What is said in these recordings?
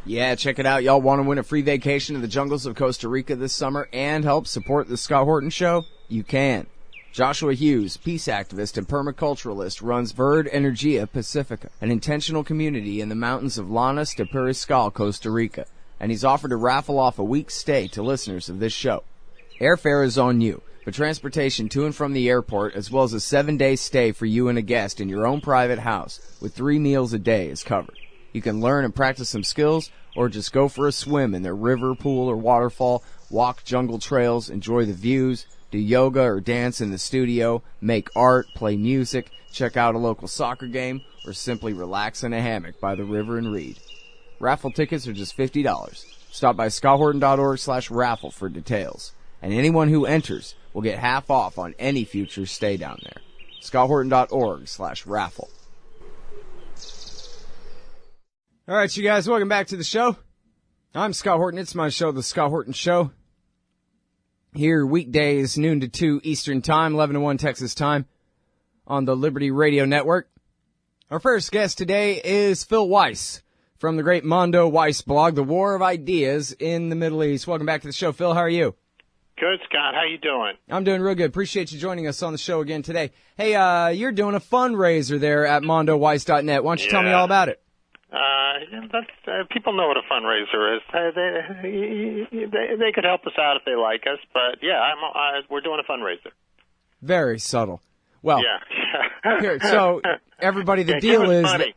Yeah, check it out. Y'all want to win a free vacation to the jungles of Costa Rica this summer and help support the Scott Horton Show? You can. Joshua Hughes, peace activist and permaculturalist, runs Verde Energia Pacifica, an intentional community in the mountains of Llanos de Periscal, Costa Rica, and he's offered to raffle off a week's stay to listeners of this show. Airfare is on you, but transportation to and from the airport, as well as a 7-day stay for you and a guest in your own private house with 3 meals a day is covered. You can learn and practice some skills, or just go for a swim in their river, pool, or waterfall, walk jungle trails, enjoy the views, do yoga or dance in the studio, make art, play music, check out a local soccer game, or simply relax in a hammock by the river and read. Raffle tickets are just $50. Stop by scotthorton.org/raffle for details. And anyone who enters will get half off on any future stay down there. scotthorton.org/raffle. All right, you guys, welcome back to the show. I'm Scott Horton. It's my show, The Scott Horton Show. Here weekdays, noon to 2 Eastern Time, 11 to 1 Texas Time on the Liberty Radio Network. Our first guest today is Phil Weiss from the great Mondo Weiss blog, The War of Ideas in the Middle East. Welcome back to the show, Phil. How are you? Good, Scott. How you doing? I'm doing real good. Appreciate you joining us on the show again today. Hey, you're doing a fundraiser there at MondoWeiss.net. Why don't you tell me all about it? People know what a fundraiser is. They could help us out if they like us, but yeah, we're doing a fundraiser. Very subtle. Well, yeah. Here, so everybody, the deal is that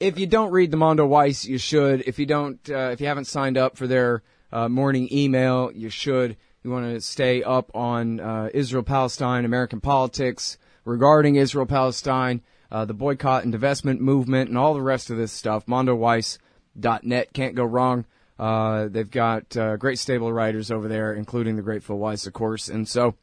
if you don't read the Mondo Weiss, you should. If you don't, if you haven't signed up for their morning email, you should. You want to stay up on Israel-Palestine, American politics regarding Israel-Palestine, the boycott and divestment movement, and all the rest of this stuff. MondoWeiss.net, can't go wrong. They've got great stable writers over there, including the great Phil Weiss, of course. And so,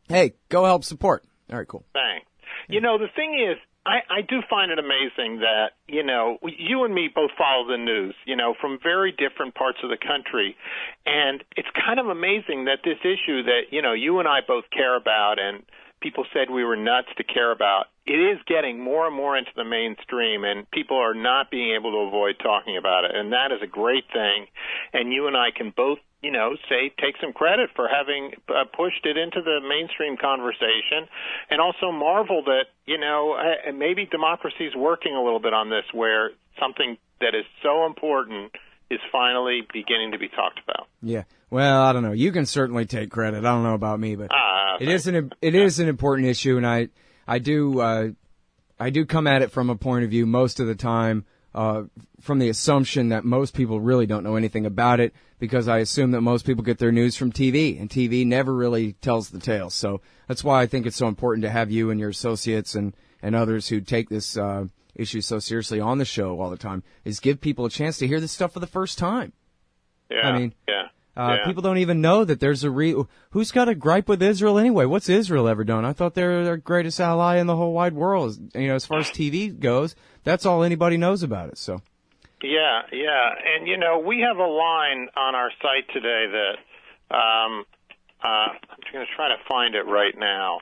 hey, go help support. All right, cool. Thanks. You know, the thing is, I do find it amazing that, you know, you and me both follow the news, you know, from very different parts of the country. And it's kind of amazing that this issue that, you know, you and I both care about and people said we were nuts to care about, it is getting more and more into the mainstream, and people are not being able to avoid talking about it. And that is a great thing. And you and I can both, you know, take some credit for having pushed it into the mainstream conversation, and also marvel that, you know, maybe democracy is working a little bit on this, where something that is so important is finally beginning to be talked about. Yeah. Well, I don't know. You can certainly take credit. I don't know about me, but it is an important issue, and I do come at it from a point of view most of the time from the assumption that most people really don't know anything about it, because I assume that most people get their news from TV, and TV never really tells the tale. So that's why I think it's so important to have you and your associates and others who take this issue so seriously on the show all the time, is give people a chance to hear this stuff for the first time. Yeah, I mean, yeah. People don't even know that there's who's got a gripe with Israel anyway? What's Israel ever done? I thought they're their greatest ally in the whole wide world. You know, as far as TV goes, that's all anybody knows about it. So. Yeah, yeah. And, you know, we have a line on our site today that I'm going to try to find it right now.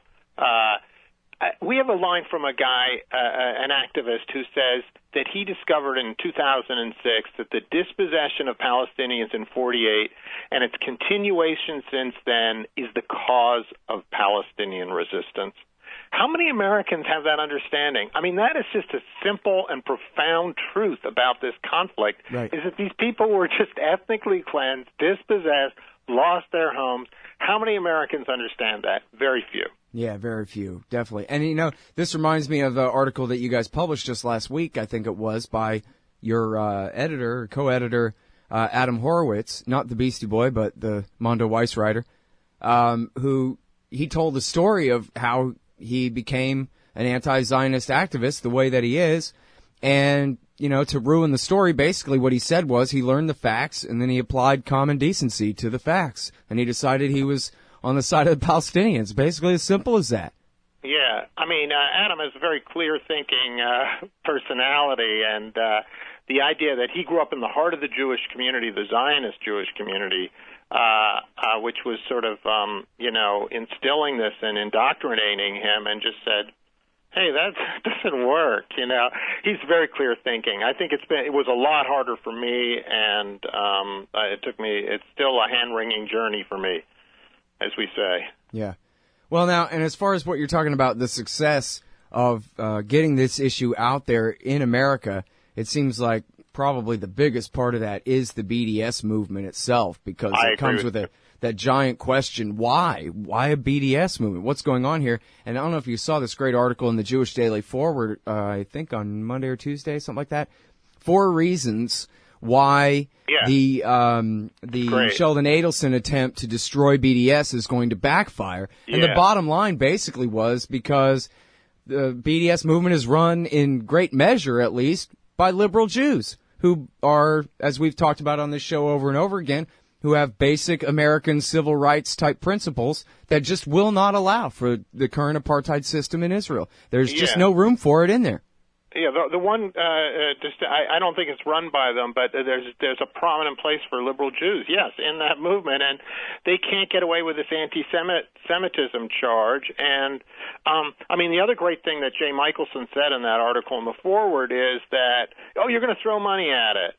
We have a line from a guy, an activist, who says that he discovered in 2006 that the dispossession of Palestinians in 48 and its continuation since then is the cause of Palestinian resistance. How many Americans have that understanding? I mean, that is just a simple and profound truth about this conflict, right, is that these people were just ethnically cleansed, dispossessed, lost their homes. How many Americans understand that? Very few. Yeah, very few, definitely. And, you know, this reminds me of the article that you guys published just last week, I think it was, by your co-editor, Adam Horowitz, not the Beastie Boy, but the Mondo Weiss writer, who he told the story of how he became an anti-Zionist activist the way that he is. And, you know, to ruin the story, basically what he said was he learned the facts and then he applied common decency to the facts. And he decided he was on the side of the Palestinians. Basically as simple as that. Yeah. I mean, Adam is a very clear-thinking personality, and the idea that he grew up in the heart of the Jewish community, the Zionist Jewish community, which was sort of, you know, instilling this and indoctrinating him, and just said, hey, that doesn't work. He's very clear thinking. I think it was a lot harder for me, and it's still a hand-wringing journey for me, as we say. Yeah. Well, now, and as far as what you're talking about, the success of getting this issue out there in America, it seems like probably the biggest part of that is the BDS movement itself, because it comes with that giant question, why? Why a BDS movement? What's going on here? And I don't know if you saw this great article in the Jewish Daily Forward, I think on Monday or Tuesday, something like that. 4 reasons why the Sheldon Adelson attempt to destroy BDS is going to backfire. And the bottom line basically was because the BDS movement is run in great measure, at least, by liberal Jews who are, as we've talked about on this show over and over again, who have basic American civil rights type principles that just will not allow for the current apartheid system in Israel. There's just no room for it in there. Yeah, the one, I don't think it's run by them, but there's a prominent place for liberal Jews, yes, in that movement, and they can't get away with this anti-Semitism charge. And, the other great thing that Jay Michelson said in that article in the foreword is that, you're going to throw money at it.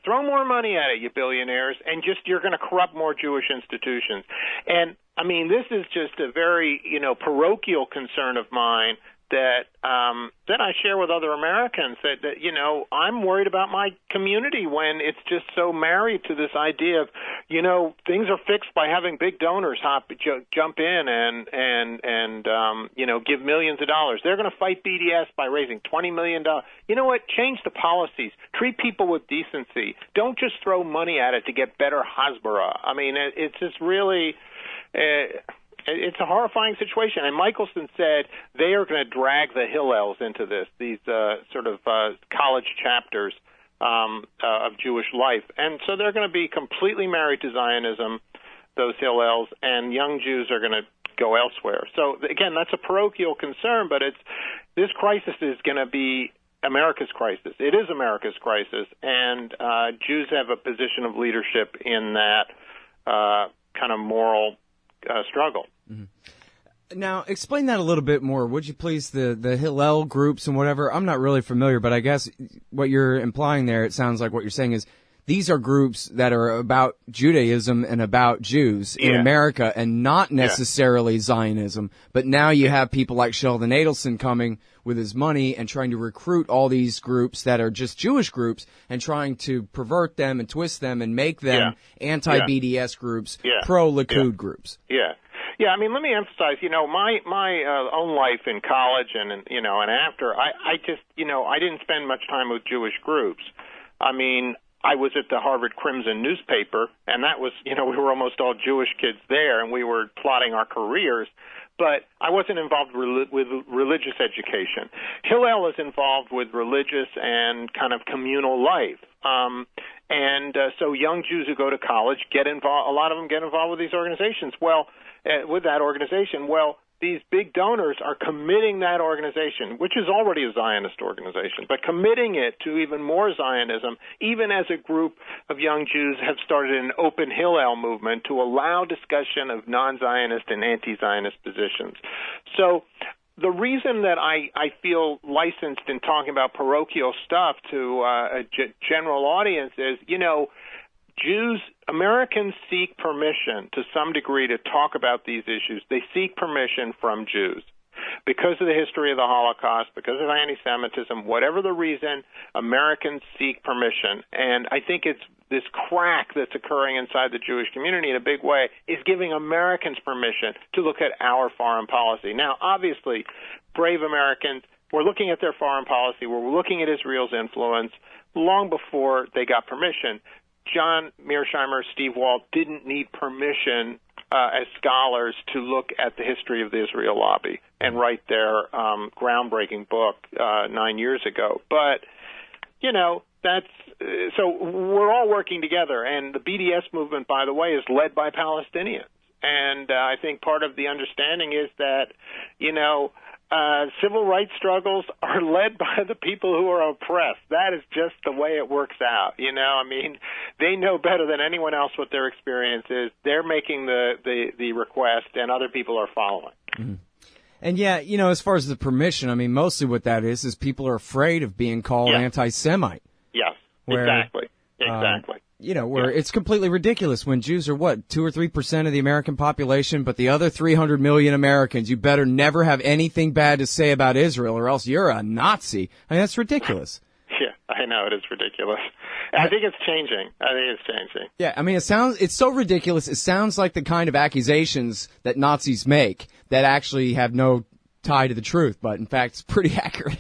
Throw more money at it, you billionaires, and you're going to corrupt more Jewish institutions. And, this is just a very, parochial concern of mine that I share with other Americans that I'm worried about my community when it's just so married to this idea of, things are fixed by having big donors jump in and give millions of dollars. They're going to fight BDS by raising $20 million. You know what? Change the policies. Treat people with decency. Don't just throw money at it to get better Hasbara. It's just really... it's a horrifying situation, and Michelson said they are going to drag the Hillels into this, these college chapters of Jewish life. And so they're going to be completely married to Zionism, those Hillels, and young Jews are going to go elsewhere. So, again, that's a parochial concern, but this crisis is going to be America's crisis. It is America's crisis, and Jews have a position of leadership in that kind of moral struggle. Mm-hmm. Now, explain that a little bit more, would you please, the Hillel groups and whatever. I'm not really familiar, but I guess what you're implying there, it sounds like what you're saying is these are groups that are about Judaism and about Jews in America and not necessarily Zionism. But now you have people like Sheldon Adelson coming with his money and trying to recruit all these groups that are just Jewish groups and trying to pervert them and twist them and make them anti-BDS groups, pro-Likud groups. Yeah, let me emphasize, my own life in college and after, I just, I didn't spend much time with Jewish groups. I was at the Harvard Crimson newspaper, and that was, we were almost all Jewish kids there, and we were plotting our careers, but I wasn't involved with religious education. Hillel is involved with religious and kind of communal life. So young Jews who go to college get involved, a lot of them get involved with these organizations. These big donors are committing that organization, which is already a Zionist organization, but committing it to even more Zionism, even as a group of young Jews have started an open Hillel movement to allow discussion of non-Zionist and anti-Zionist positions. So the reason that I feel licensed in talking about parochial stuff to a general audience is, Americans seek permission to some degree to talk about these issues. They seek permission from Jews. Because of the history of the Holocaust, because of anti-Semitism, whatever the reason, Americans seek permission. And I think it's this crack that's occurring inside the Jewish community in a big way is giving Americans permission to look at our foreign policy. Now, obviously, brave Americans, we're looking at their foreign policy. We're looking at Israel's influence long before they got permission. John Mearsheimer, Steve Walt didn't need permission as scholars to look at the history of the Israel lobby and write their groundbreaking book 9 years ago. But, so we're all working together. And the BDS movement, by the way, is led by Palestinians. And I think part of the understanding is that, civil rights struggles are led by the people who are oppressed. That is just the way it works out. They know better than anyone else what their experience is. They're making the request, and other people are following. Mm-hmm. And yeah, as far as the permission, I mean, mostly what that is people are afraid of being called anti-Semite. Yes, where, exactly. Where it's completely ridiculous when Jews are 2 or 3% of the American population, but the other 300 million Americans, you better never have anything bad to say about Israel or else you're a Nazi. I mean, that's ridiculous. Yeah, I know, it is ridiculous. I think it's changing. Yeah, I mean, it's so ridiculous. It sounds like the kind of accusations that Nazis make that actually have no tie to the truth, but in fact, it's pretty accurate.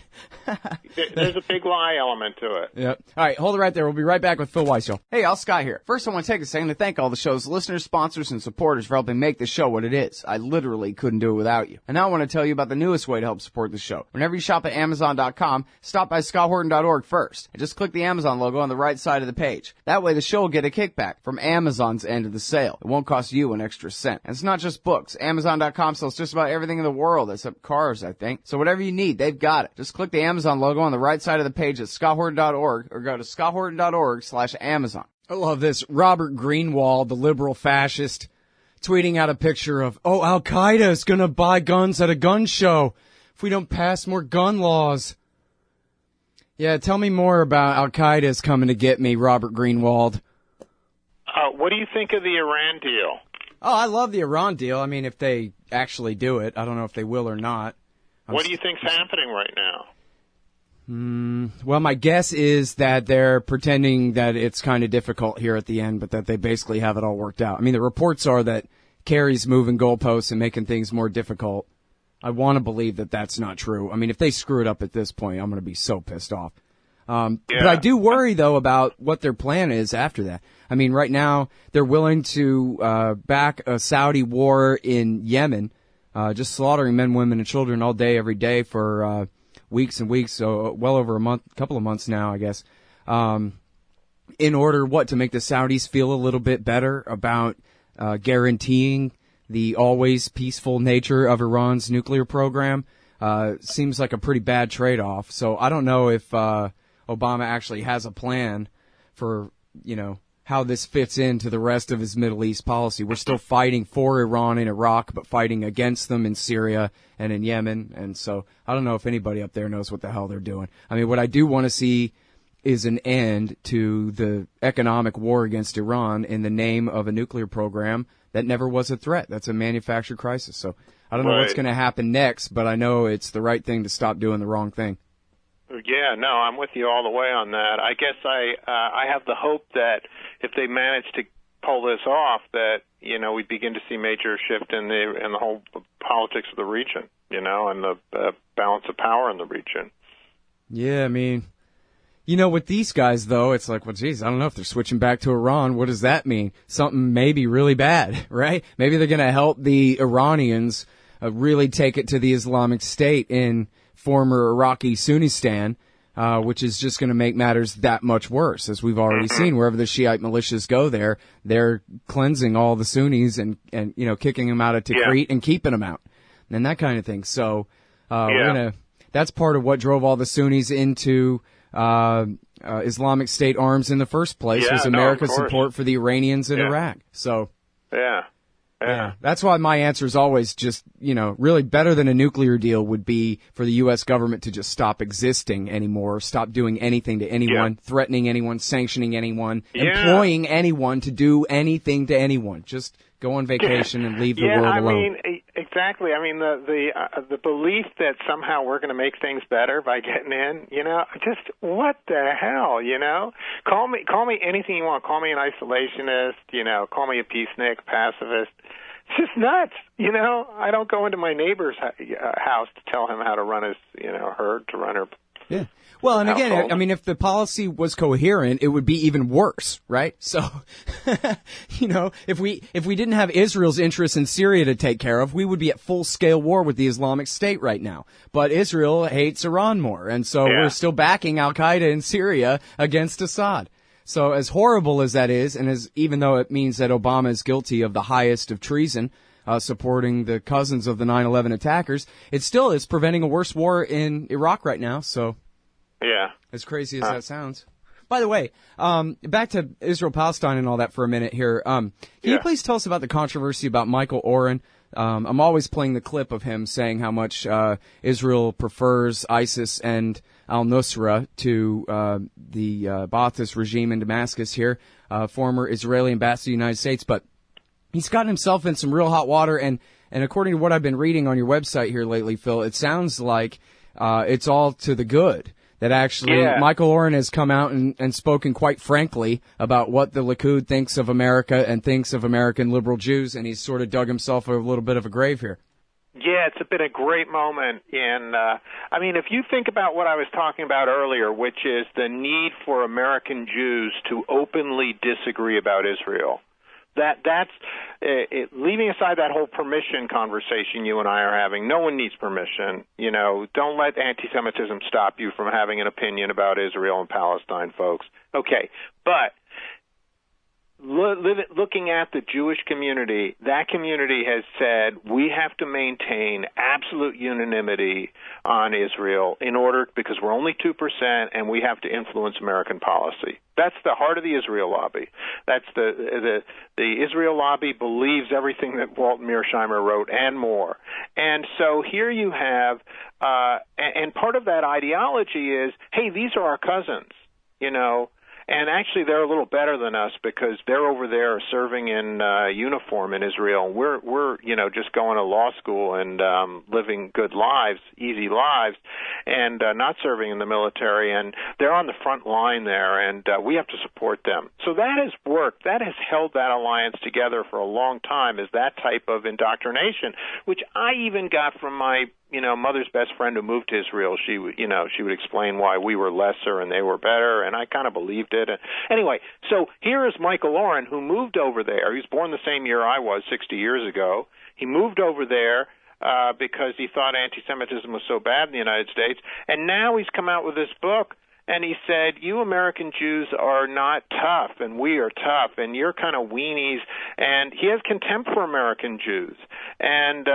There's a big lie element to it. Yep. All right, hold it right there. We'll be right back with Phil Weiss Show. Hey, Al Scott here. First, I want to take a second to thank all the show's listeners, sponsors, and supporters for helping make the show what it is. I literally couldn't do it without you. And now I want to tell you about the newest way to help support the show. Whenever you shop at Amazon.com, stop by ScottHorton.org first, and just click the Amazon logo on the right side of the page. That way, the show will get a kickback from Amazon's end of the sale. It won't cost you an extra cent. And it's not just books. Amazon.com sells just about everything in the world, except cars, I think. So whatever you need, they've got it. Just click the Amazon logo on the right side of the page at ScottHorton.org or go to ScottHorton.org/Amazon. I love this. Robert Greenwald, the liberal fascist, tweeting out a picture of, Al-Qaeda is going to buy guns at a gun show if we don't pass more gun laws. Yeah, tell me more about Al-Qaeda is coming to get me, Robert Greenwald. What do you think of the Iran deal? Oh, I love the Iran deal. I mean, if they actually do it, I don't know if they will or not. What do you think's happening right now? Well, my guess is that they're pretending that it's kind of difficult here at the end, but that they basically have it all worked out. I mean, the reports are that Kerry's moving goalposts and making things more difficult. I want to believe that that's not true. I mean, if they screw it up at this point, I'm going to be so pissed off. But I do worry, though, about what their plan is after that. I mean, right now, they're willing to back a Saudi war in Yemen, just slaughtering men, women, and children all day, every day for weeks and weeks, so well over couple of months now, I guess, in order, to make the Saudis feel a little bit better about guaranteeing the always peaceful nature of Iran's nuclear program. Seems like a pretty bad trade-off, so I don't know if Obama actually has a plan for, how this fits into the rest of his Middle East policy. We're still fighting for Iran in Iraq, but fighting against them in Syria and in Yemen. And so I don't know if anybody up there knows what the hell they're doing. I mean, what I do want to see is an end to the economic war against Iran in the name of a nuclear program that never was a threat. That's a manufactured crisis. So I don't know what's going to happen next, but I know it's the right thing to stop doing the wrong thing. Yeah, no, I'm with you all the way on that. I guess I have the hope that if they manage to pull this off, that we begin to see major shift in the whole politics of the region, and the balance of power in the region. Yeah, I mean, with these guys though, it's like, well, geez, I don't know if they're switching back to Iran. What does that mean? Something maybe really bad, right? Maybe they're going to help the Iranians really take it to the Islamic State in former Iraqi Sunnistan, which is just going to make matters that much worse, as we've already seen. Wherever the Shiite militias go there, they're cleansing all the Sunnis and kicking them out of Tikrit and keeping them out, and that kind of thing. So that's part of what drove all the Sunnis into Islamic State arms in the first place, was America's support for the Iranians in Iraq. So yeah, that's why my answer is always just, really better than a nuclear deal would be for the U.S. government to just stop existing anymore, stop doing anything to anyone, threatening anyone, sanctioning anyone, employing anyone to do anything to anyone. Just go on vacation and leave the world alone. I mean, exactly. I mean, the belief that somehow we're going to make things better by getting in, just what the hell, Call me anything you want. Call me an isolationist, call me a peacenik, pacifist. It's just nuts, I don't go into my neighbor's house to tell him how to run his, herd, to run her. Yeah. Well, and again, household. I mean, if the policy was coherent, it would be even worse, right? So, if we didn't have Israel's interests in Syria to take care of, we would be at full-scale war with the Islamic State right now. But Israel hates Iran more, and so we're still backing Al-Qaeda in Syria against Assad. So as horrible as that is, and even though it means that Obama is guilty of the highest of treason, supporting the cousins of the 9/11 attackers, it still is preventing a worse war in Iraq right now. So, as crazy as that sounds. By the way, back to Israel-Palestine and all that for a minute here. Can you please tell us about the controversy about Michael Oren, I'm always playing the clip of him saying how much Israel prefers ISIS and al-Nusra to the Ba'athist regime in Damascus here, former Israeli ambassador to the United States. But he's gotten himself in some real hot water, and according to what I've been reading on your website here lately, Phil, it sounds like it's all to the good. That actually Michael Oren has come out and spoken quite frankly about what the Likud thinks of America and thinks of American liberal Jews, and he's sort of dug himself a little bit of a grave here. Yeah, it's been a great moment. I mean, if you think about what I was talking about earlier, which is the need for American Jews to openly disagree about Israel, that's leaving aside that whole permission conversation you and I are having. No one needs permission. You know, don't let anti-Semitism stop you from having an opinion about Israel and Palestine, folks. Okay, but looking at the Jewish community, that community has said we have to maintain absolute unanimity on Israel because we're only 2% and we have to influence American policy. That's the heart of the Israel lobby. That's the Israel lobby believes everything that Walter Mearsheimer wrote and more. And so here you have, and part of that ideology is, hey, these are our cousins, you know. And actually, they're a little better than us because they're over there serving in uniform in Israel. We're just going to law school and living good lives, easy lives, and not serving in the military. And they're on the front line there, and we have to support them. So that has worked. That has held that alliance together for a long time. Is that type of indoctrination, which I even got from my mother's best friend who moved to Israel. She would explain why we were lesser and they were better, and I kind of believed it. Anyway, so here is Michael Oren, who moved over there. He was born the same year I was, 60 years ago. He moved over there because he thought anti-Semitism was so bad in the United States, and now he's come out with this book. And he said, you American Jews are not tough, and we are tough, and you're kind of weenies. And he has contempt for American Jews and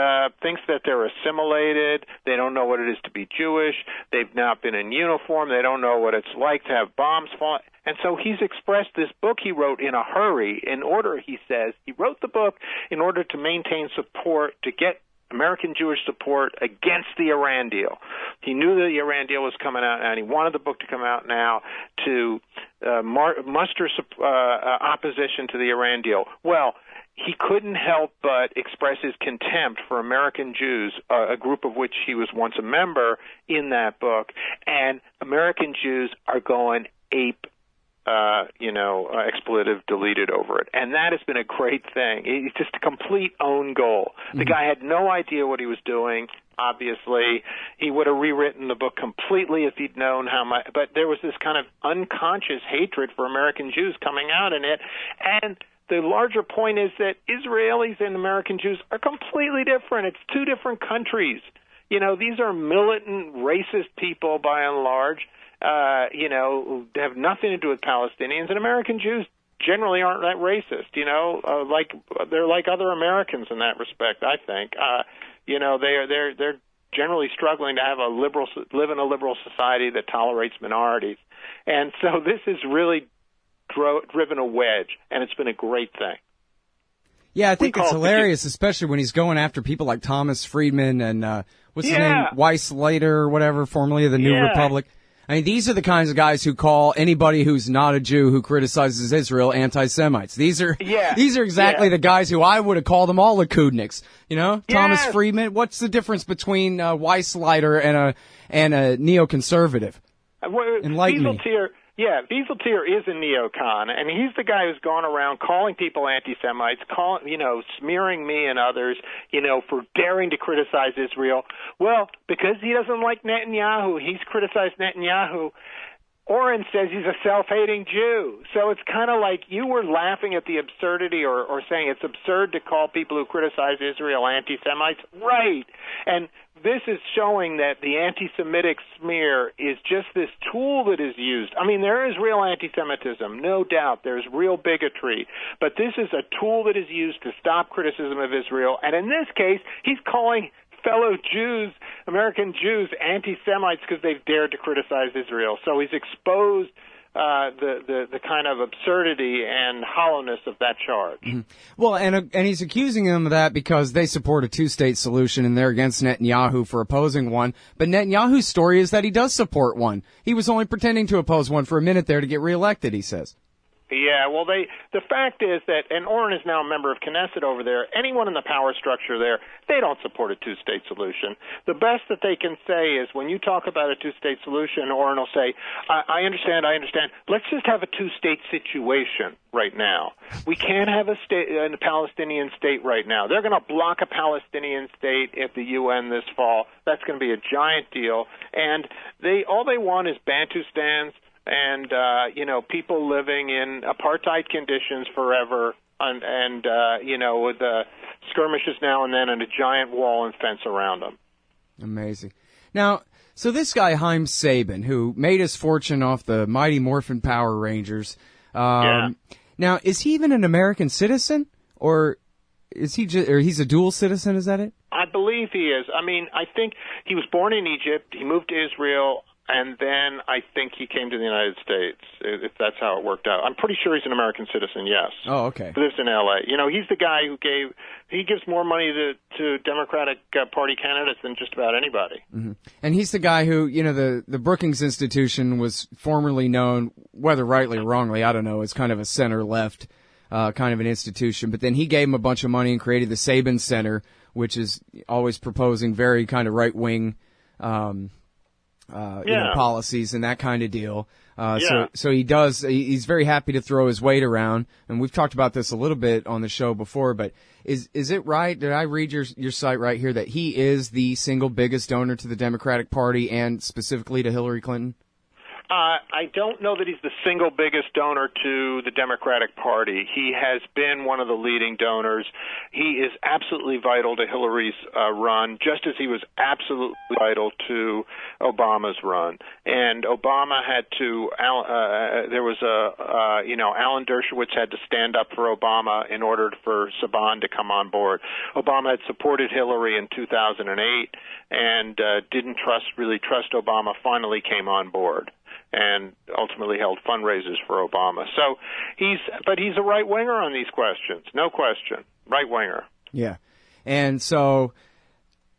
thinks that they're assimilated. They don't know what it is to be Jewish. They've not been in uniform. They don't know what it's like to have bombs fall. And so he's expressed this book he wrote in a hurry in order, he says, he wrote the book in order to maintain support, to get American Jewish support against the Iran deal. He knew that the Iran deal was coming out, and he wanted the book to come out now to muster opposition to the Iran deal. Well, he couldn't help but express his contempt for American Jews, a group of which he was once a member in that book, and American Jews are going ape expletive deleted over it. And that has been a great thing. It's just a complete own goal. The guy had no idea what he was doing, obviously. He would have rewritten the book completely if he'd known how much. But there was this kind of unconscious hatred for American Jews coming out in it. And the larger point is that Israelis and American Jews are completely different. It's two different countries. These are militant, racist people by and large. Who have nothing to do with Palestinians, and American Jews generally aren't that racist, they're like other Americans in that respect, I think. They're generally struggling to have live in a liberal society that tolerates minorities. And so this has really driven a wedge, and it's been a great thing. Yeah, I think it's hilarious, especially when he's going after people like Thomas Friedman and, what's his name, Weiss or whatever, formerly of the New Republic. I mean, these are the kinds of guys who call anybody who's not a Jew who criticizes Israel anti-Semites. These are exactly the guys who I would have called them all Likudniks. Thomas Friedman. What's the difference between Weiss and a neoconservative? Enlighten me. Wieseltier is a neocon, and he's the guy who's gone around calling people anti-Semites, smearing me and others, for daring to criticize Israel. Well, because he doesn't like Netanyahu, he's criticized Netanyahu. Oren says he's a self-hating Jew. So it's kind of like you were laughing at the absurdity or saying it's absurd to call people who criticize Israel anti-Semites. Right. And this is showing that the anti-Semitic smear is just this tool that is used. I mean, there is real anti-Semitism, no doubt. There's real bigotry. But this is a tool that is used to stop criticism of Israel. And in this case, he's calling fellow Jews, American Jews, anti-Semites because they've dared to criticize Israel. So he's exposed the kind of absurdity and hollowness of that charge. Mm-hmm. Well, and he's accusing them of that because they support a two-state solution and they're against Netanyahu for opposing one. But Netanyahu's story is that he does support one. He was only pretending to oppose one for a minute there to get reelected, he says. Yeah, well, the fact is that, and Oren is now a member of Knesset over there, anyone in the power structure there, they don't support a two-state solution. The best that they can say is when you talk about a two-state solution, Oren will say, I understand. Let's just have a two-state situation right now. We can't have a Palestinian state right now. They're going to block a Palestinian state at the UN this fall. That's going to be a giant deal. And all they want is Bantustans, and people living in apartheid conditions forever, and with skirmishes now and then and a giant wall and fence around them. Amazing. Now, so this guy Haim Saban, who made his fortune off the Mighty Morphin Power Rangers, now is he even an American citizen, or is he or he's a dual citizen? Is that it? I believe he is. I mean, I think he was born in Egypt. He moved to Israel. And then I think he came to the United States, if that's how it worked out. I'm pretty sure he's an American citizen, yes. Oh, okay. He lives in L.A. He's the guy he gives more money to Democratic Party candidates than just about anybody. Mm-hmm. And he's the guy who, the Brookings Institution was formerly known, whether rightly or wrongly, I don't know, as kind of a center-left kind of an institution. But then he gave him a bunch of money and created the Saban Center, which is always proposing very kind of right-wing policies and that kind of deal. So he's very happy to throw his weight around, and we've talked about this a little bit on the show before, but is it right, did I read your site right here, that he is the single biggest donor to the Democratic Party and specifically to Hillary Clinton? I don't know that he's the single biggest donor to the Democratic Party. He has been one of the leading donors. He is absolutely vital to Hillary's run, just as he was absolutely vital to Obama's run. And Obama had to, Alan Dershowitz had to stand up for Obama in order for Saban to come on board. Obama had supported Hillary in 2008 and didn't really trust Obama, finally came on board and ultimately held fundraisers for Obama. So he's a right-winger on these questions, no question, right-winger. Yeah, and so,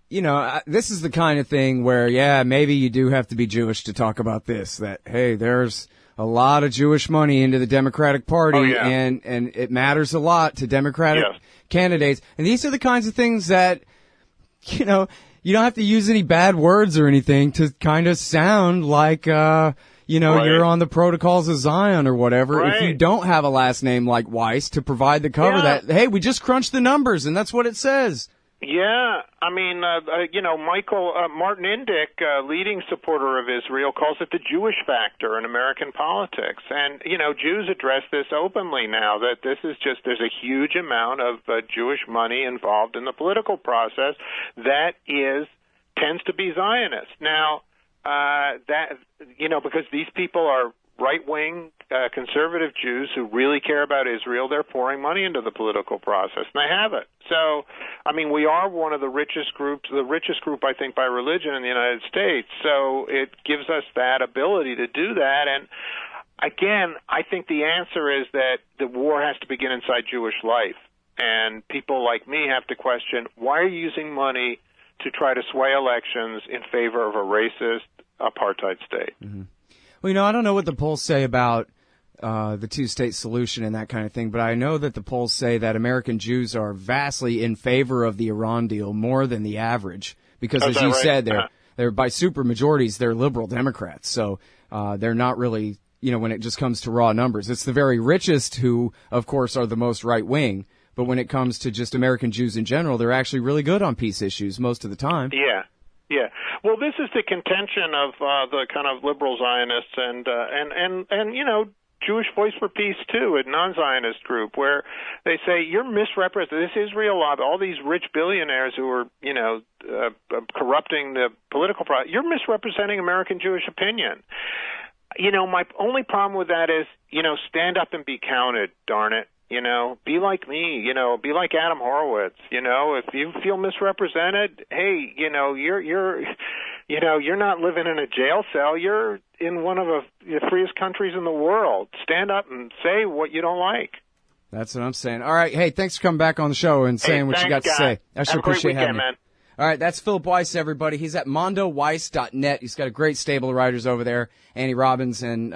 this is the kind of thing where, maybe you do have to be Jewish to talk about this, that, hey, there's a lot of Jewish money into the Democratic Party, and it matters a lot to Democratic candidates. And these are the kinds of things that, you don't have to use any bad words or anything to kind of sound like, you're on the Protocols of Zion or whatever. Right. If you don't have a last name like Weiss to provide the cover that, hey, we just crunched the numbers and that's what it says. Yeah, I mean, Martin Indyk, leading supporter of Israel, calls it the Jewish factor in American politics. And, Jews address this openly now, that there's a huge amount of Jewish money involved in the political process that tends to be Zionist. Now, because these people are right-wing conservative Jews who really care about Israel, they're pouring money into the political process, and they have it. So, I mean, we are one of the richest group, I think, by religion in the United States. So it gives us that ability to do that. And again, I think the answer is that the war has to begin inside Jewish life. And people like me have to question, why are you using money to try to sway elections in favor of a racist apartheid state? Mm-hmm. Well, I don't know what the polls say about the two-state solution and that kind of thing, but I know that the polls say that American Jews are vastly in favor of the Iran deal, more than the average, because as you said, they're by super majorities, they're liberal Democrats, so they're not really, when it just comes to raw numbers. It's the very richest who, of course, are the most right-wing, but when it comes to just American Jews in general, they're actually really good on peace issues most of the time. Yeah. Yeah, well, this is the contention of the kind of liberal Zionists and Jewish Voice for Peace too, a non-Zionist group, where they say you're misrepresenting this Israel lobby, all these rich billionaires who are corrupting the political process. You're misrepresenting American Jewish opinion. My only problem with that is stand up and be counted. Darn it. Be like me, be like Adam Horowitz, if you feel misrepresented, hey, You're not living in a jail cell. You're in one of the freest countries in the world. Stand up and say what you don't like. That's what I'm saying. All right. Hey, thanks for coming back on the show and saying what you got to say. I sure appreciate having you. Man. All right, that's Philip Weiss, everybody. He's at mondoweiss.net. He's got a great stable of writers over there, Annie Robbins and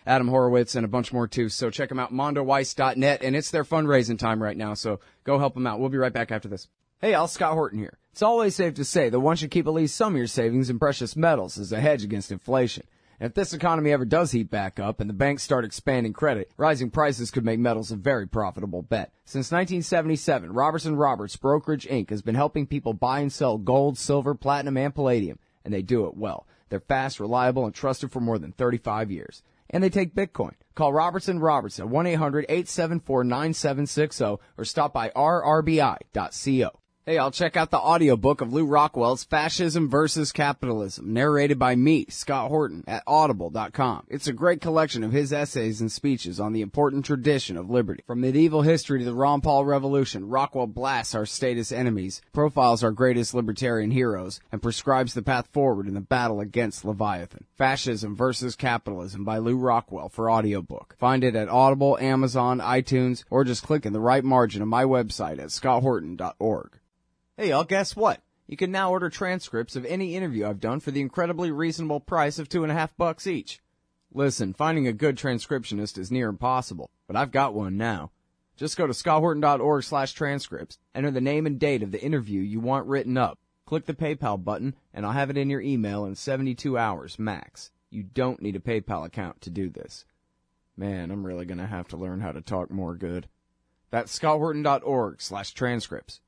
Adam Horowitz and a bunch more, too. So check them out, mondoweiss.net, and it's their fundraising time right now, so go help them out. We'll be right back after this. Hey, Al, Scott Horton here. It's always safe to say that one should keep at least some of your savings in precious metals as a hedge against inflation. And if this economy ever does heat back up and the banks start expanding credit, rising prices could make metals a very profitable bet. Since 1977, Robertson Roberts Brokerage Inc. has been helping people buy and sell gold, silver, platinum, and palladium, and they do it well. They're fast, reliable, and trusted for more than 35 years. And they take Bitcoin. Call Robertson Roberts at 1-800-874-9760 or stop by rrbi.co. Hey, I'll check out the audiobook of Lew Rockwell's Fascism versus Capitalism, narrated by me, Scott Horton, at audible.com. It's a great collection of his essays and speeches on the important tradition of liberty. From medieval history to the Ron Paul Revolution, Rockwell blasts our statist enemies, profiles our greatest libertarian heroes, and prescribes the path forward in the battle against Leviathan. Fascism versus Capitalism by Lew Rockwell for audiobook. Find it at Audible, Amazon, iTunes, or just click in the right margin of my website at scotthorton.org. Hey, y'all, guess what? You can now order transcripts of any interview I've done for the incredibly reasonable price of $2.50 each. Listen, finding a good transcriptionist is near impossible, but I've got one now. Just go to scotthorton.org/transcripts, enter the name and date of the interview you want written up, click the PayPal button, and I'll have it in your email in 72 hours max. You don't need a PayPal account to do this. Man, I'm really going to have to learn how to talk more good. That's scotthorton.org/transcripts.